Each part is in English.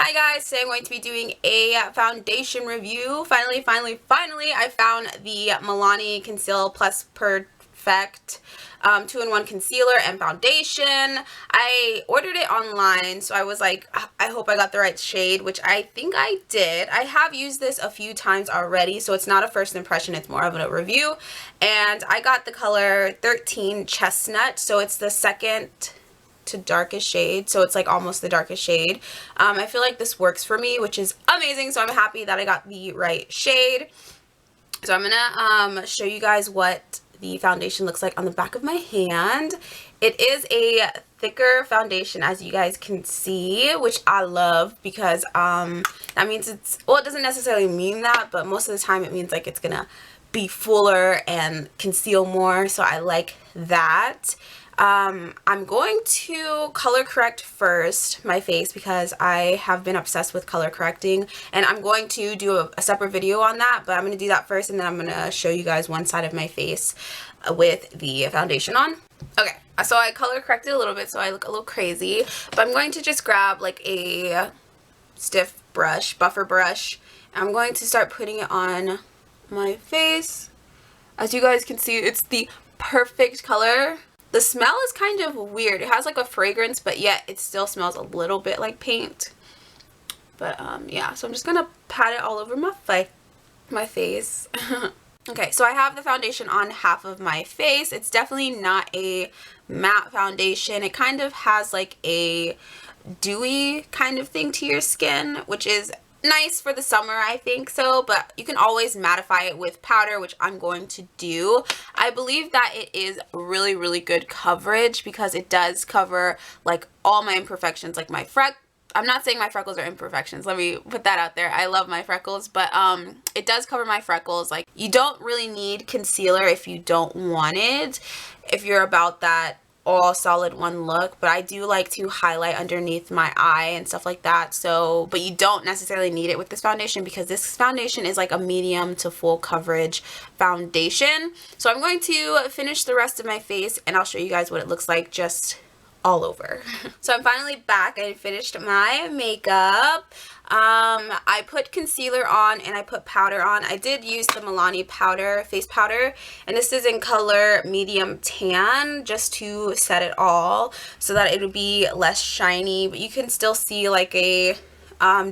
Hi guys, today I'm going to be doing a foundation review. Finally, I found the Milani Conceal Plus Perfect 2-in-1 concealer and foundation. I ordered it online, so I was like, I hope I got the right shade, which I think I did. I have used this a few times already, so it's not a first impression, it's more of a review. And I got the color 13 Chestnut, so it's the second to darkest shade, so it's like almost the darkest shade. I feel like this works for me, which is amazing, so I'm happy that I got the right shade. So I'm gonna show you guys what the foundation looks like on the back of my hand. It is a thicker foundation, as you guys can see, which I love because that means it's, well, it doesn't necessarily mean that, but most of the time it means like it's gonna be fuller and conceal more, so I like that. I'm going to color correct first my face because I have been obsessed with color correcting, and I'm going to do a separate video on that, but I'm going to do that first and then I'm going to show you guys one side of my face with the foundation on. Okay, so I color corrected a little bit so I look a little crazy, but I'm going to just grab like a stiff brush, buffer brush, and I'm going to start putting it on my face. As you guys can see, it's the perfect color. The smell is kind of weird. It has like a fragrance, but yet it still smells a little bit like paint. But yeah, so I'm just gonna pat it all over my face. Okay, so I have the foundation on half of my face. It's definitely not a matte foundation. It kind of has like a dewy kind of thing to your skin, which is nice for the summer, I think so, but you can always mattify it with powder, which I'm going to do. I believe that it is really good coverage because it does cover like all my imperfections, like my I'm not saying my freckles are imperfections, let me put that out there. I love my freckles, but it does cover my freckles. Like, you don't really need concealer if you don't want it, if you're about that all solid one look, but I do like to highlight underneath my eye and stuff like that. So, but you don't necessarily need it with this foundation because this foundation is like a medium to full coverage foundation. So I'm going to finish the rest of my face and I'll show you guys what it looks like just all over. So I'm finally back. I finished my makeup. I put concealer on and I put powder on. I did use the Milani powder, face powder, and this is in color medium tan, just to set it all so that it would be less shiny, but you can still see like a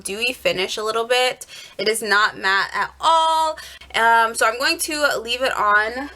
dewy finish a little bit. It is not matte at all. So I'm going to leave it on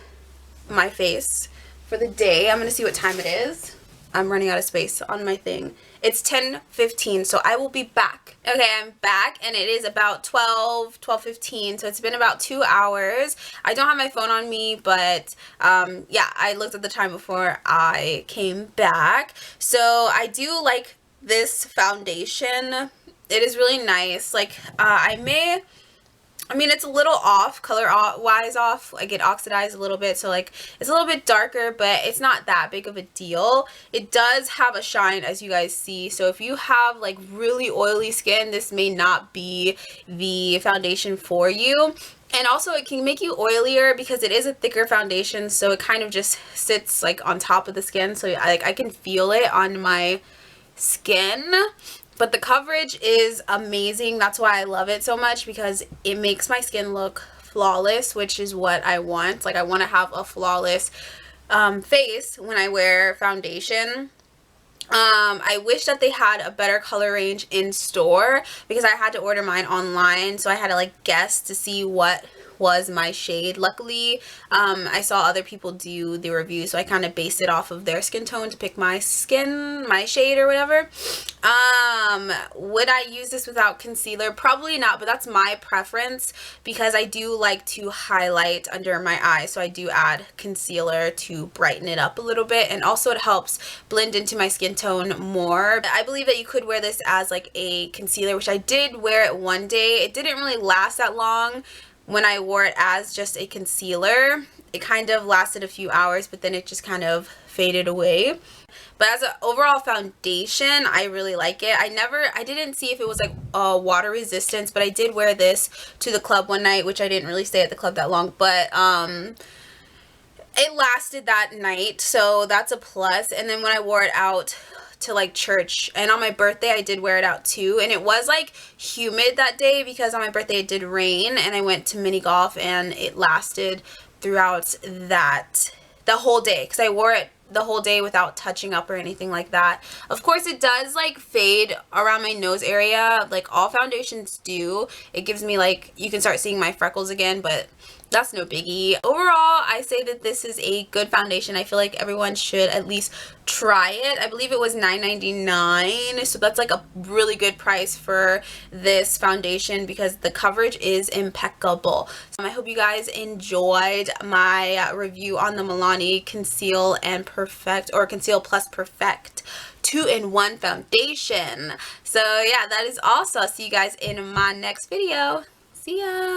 my face for the day. I'm going to see what time it is. I'm running out of space on my thing. It's 10:15, so I will be back. Okay, I'm back, and it is about 12:15, so it's been about 2 hours. I don't have my phone on me, but yeah, I looked at the time before I came back. So I do like this foundation. It is really nice. Like, I mean, it's a little off, color-wise off, like it oxidized a little bit, so like it's a little bit darker, but it's not that big of a deal. It does have a shine, as you guys see, so if you have like really oily skin, this may not be the foundation for you. And also it can make you oilier because it is a thicker foundation, so it kind of just sits like on top of the skin, so I can feel it on my skin. But the coverage is amazing. That's why I love it so much, because it makes my skin look flawless, which is what I want. Like, I want to have a flawless face when I wear foundation. I wish that they had a better color range in store because I had to order mine online, so I had to like guess to see what was my shade. Luckily, I saw other people do the review, so I kind of based it off of their skin tone to pick my shade or whatever. Would I use this without concealer? Probably not, but that's my preference because I do like to highlight under my eyes, so I do add concealer to brighten it up a little bit, and also it helps blend into my skin tone more. I believe that you could wear this as like a concealer, which I did wear it one day. It didn't really last that long when I wore it as just a concealer. It kind of lasted a few hours, but then it just kind of faded away. But as an overall foundation, I really like it. I didn't see if it was like water resistance, but I did wear this to the club one night, which I didn't really stay at the club that long, but it lasted that night, so that's a plus. And then when I wore it out to like church, and on my birthday I did wear it out too, and it was like humid that day because on my birthday it did rain, and I went to mini golf and it lasted throughout the whole day because I wore it the whole day without touching up or anything like that. Of course, it does like fade around my nose area, like all foundations do. It gives me like, you can start seeing my freckles again, but that's no biggie. Overall, I say that this is a good foundation. I feel like everyone should at least try it. I believe it was $9.99, so that's like a really good price for this foundation because the coverage is impeccable. So I hope you guys enjoyed my review on the Milani Conceal and Perfect, or Conceal Plus Perfect 2-in-1 foundation. So yeah, that is all. So I'll see you guys in my next video. See ya!